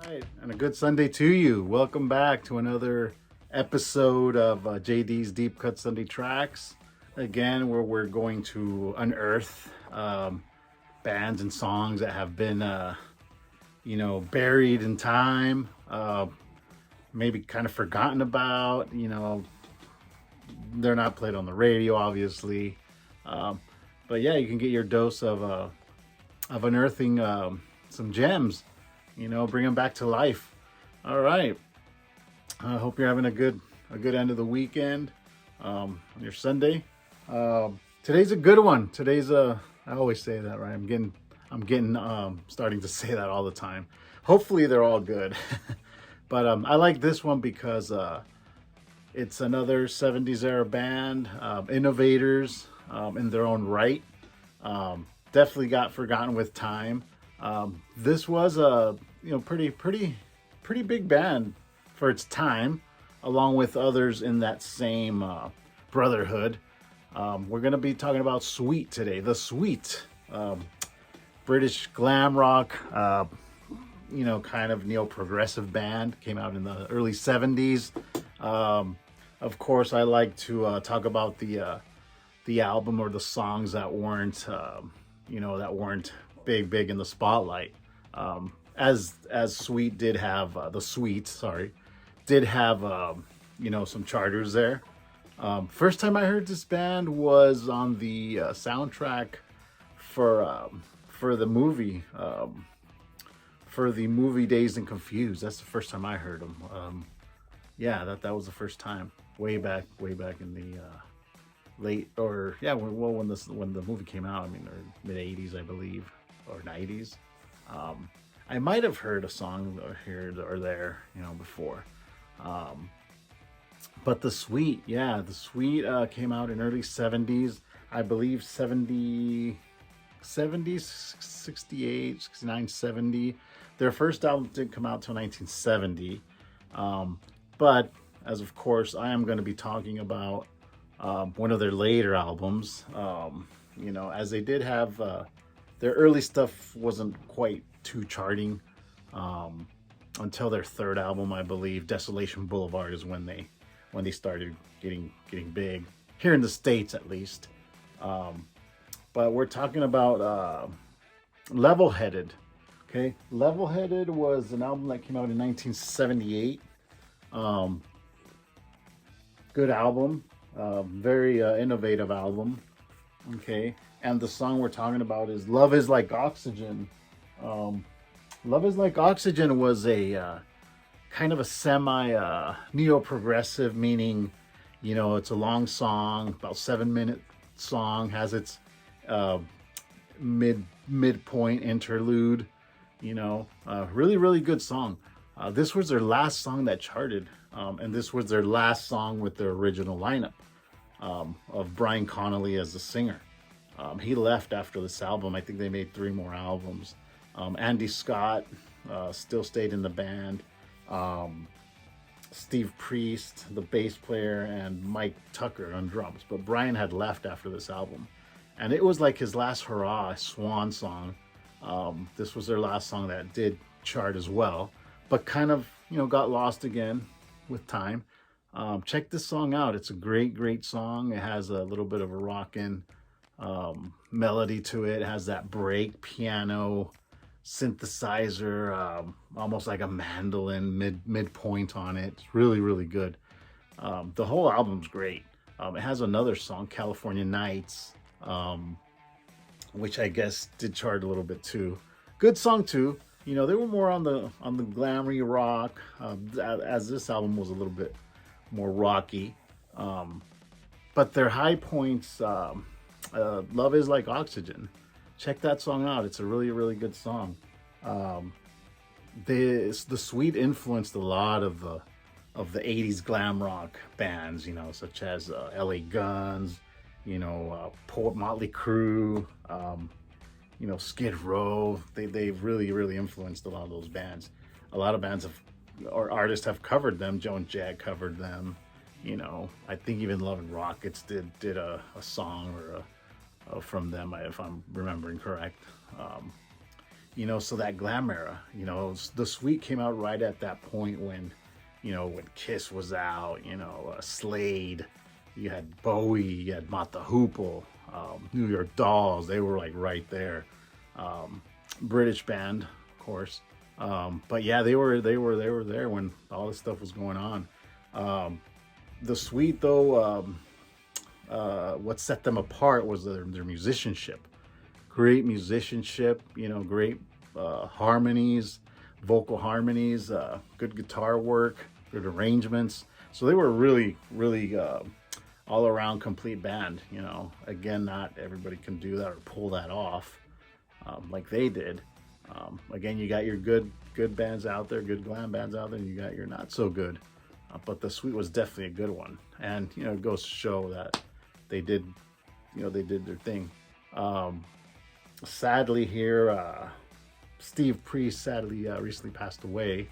Right, and a good Sunday to you. Welcome back to another episode of JD's Deep Cut Sunday Tracks. Again, where we're going to unearth bands and songs that have been, buried in time, maybe kind of forgotten about. They're not played on the radio, obviously, but yeah, you can get your dose of unearthing some gems. Bring them back to life. All right. I hope you're having a good end of the weekend on your Sunday. Today's a good one. I always say that, right? I'm getting starting to say that all the time. Hopefully they're all good. But I like this one because it's another 70s era band, innovators in their own right. Definitely got forgotten with time. This was a pretty big band for its time, along with others in that same brotherhood. We're gonna be talking about Sweet today. The Sweet, British glam rock, kind of neo-progressive band, came out in the early 70s. Of course, I like to talk about the album or the songs that weren't big in the spotlight. As Sweet did have did have some charters there. First time I heard this band was on the soundtrack for the movie Dazed and Confused. That's the first time I heard them. That was the first time, way back in the late, or when the movie came out. I mean, or mid 80s, I believe, or 90s. I might have heard a song here or there, before. But the Sweet came out in early 70s, I believe 70, 68, 69, 70. Their first album didn't come out till 1970. But as of course, I am going to be talking about one of their later albums. As they did have their early stuff wasn't quite too charting until their third album, I believe. Desolation Boulevard is when they started getting big here in the States, at least. But we're talking about Level Headed. Okay, Level Headed was an album that came out in 1978. Good album, very innovative album. Okay, and the song we're talking about is Love Is Like Oxygen. Love Is Like Oxygen was a kind of a semi neo-progressive, meaning, it's a long song, about 7-minute song, has its midpoint interlude, really good song. This was their last song that charted, and this was their last song with their original lineup of Brian Connolly as the singer. He left after this album. I think they made 3 more albums. Andy Scott still stayed in the band. Steve Priest, the bass player, and Mike Tucker on drums. But Brian had left after this album. And it was like his last hurrah, swan song. This was their last song that did chart as well, but kind of, got lost again with time. Check this song out. It's a great song. It has a little bit of a rockin' melody to it. It has that break piano synthesizer, almost like a mandolin midpoint on it. It's really good. The whole album's great. It has another song, California Nights, which I guess did chart a little bit too. Good song too. They were more on the glamoury rock, as this album was a little bit more rocky. But their high points, Love Is Like Oxygen. Check that song out. It's a really good song. The Sweet influenced a lot of the 80s glam rock bands, such as LA Guns, Motley Crue, Skid Row. They've really influenced a lot of those bands. A lot of bands or artists have covered them. Joe and Jack covered them. I think even Love and Rockets did a song or from them, if I'm remembering correct. you know, so that glam era, you know, the Sweet came out right at that point when, you know, when Kiss was out, you know, Slade, you had Bowie, you had Mott the Hoople, New York Dolls, they were like right there. British band, of course. But yeah, they were there when all this stuff was going on. The Sweet though, what set them apart was their musicianship. Great musicianship, you know, great harmonies, vocal harmonies, good guitar work, good arrangements. So they were really, really all around complete band, you know. Again, not everybody can do that or pull that off like they did. Again, you got your good bands out there, good glam bands out there, and you got your not so good. But the Sweet was definitely a good one. And, you know, it goes to show that they did, you know, they did their thing. Sadly here, Steve Priest sadly recently passed away.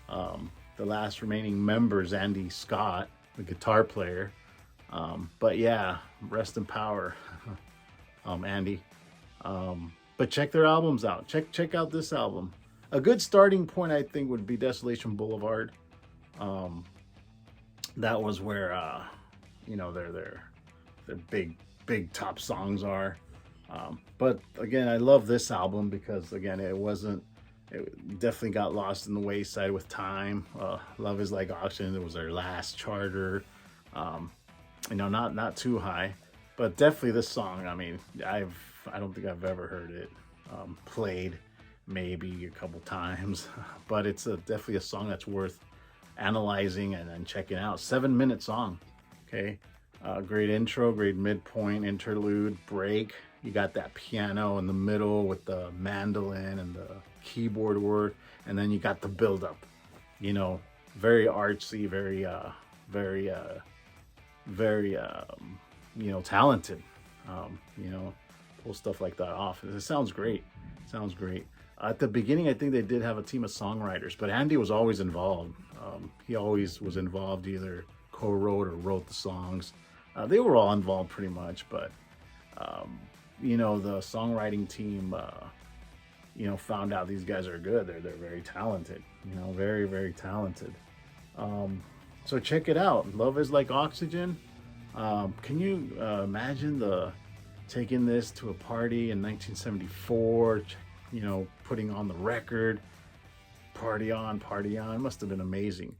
The last remaining member is Andy Scott, the guitar player. But yeah, rest in power, Andy. But check their albums out. Check out this album. A good starting point, I think, would be Desolation Boulevard. That was where you know, their big top songs are. But again, I love this album because again, it definitely got lost in the wayside with time. Love Is Like Oxygen, it was their last charter. You know, not too high, but definitely this song. I mean, I don't think I've ever heard it played, maybe a couple times, but it's definitely a song that's worth analyzing and checking out. 7-minute song. Okay, great intro, great midpoint, interlude, break. You got that piano in the middle with the mandolin and the keyboard work, and then you got the build up. You know, very artsy, very you know, talented. You know, pull stuff like that off. It sounds great. Sounds great. At the beginning, I think they did have a team of songwriters, but Andy was always involved. He always was involved, either co-wrote or wrote the songs. They were all involved pretty much, but you know, the songwriting team, you know, found out these guys are good. They're very talented. You know, very talented. So check it out. Love Is Like Oxygen. Can you imagine taking this to a party in 1974? You know, putting on the record, party on. It must have been amazing.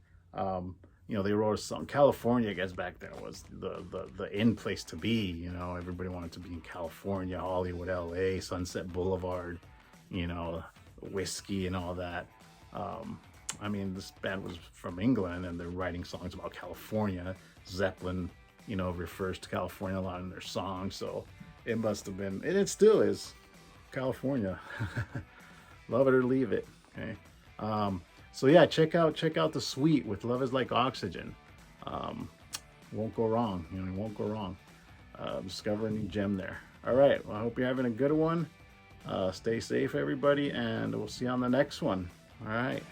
You know, they wrote a song. California, I guess back then was the in place to be. You know, everybody wanted to be in California, Hollywood, LA, Sunset Boulevard, you know, whiskey and all that. I mean, this band was from England and they're writing songs about California. Zeppelin, you know, refers to California a lot in their songs. So it must have been, and it still is, California. Love it or leave it. Okay. So yeah, check out the Sweet with Love Is Like Oxygen. Won't go wrong. You know, won't go wrong. Discover a new gem there. All right. Well, I hope you're having a good one. Stay safe, everybody, and we'll see you on the next one. All right.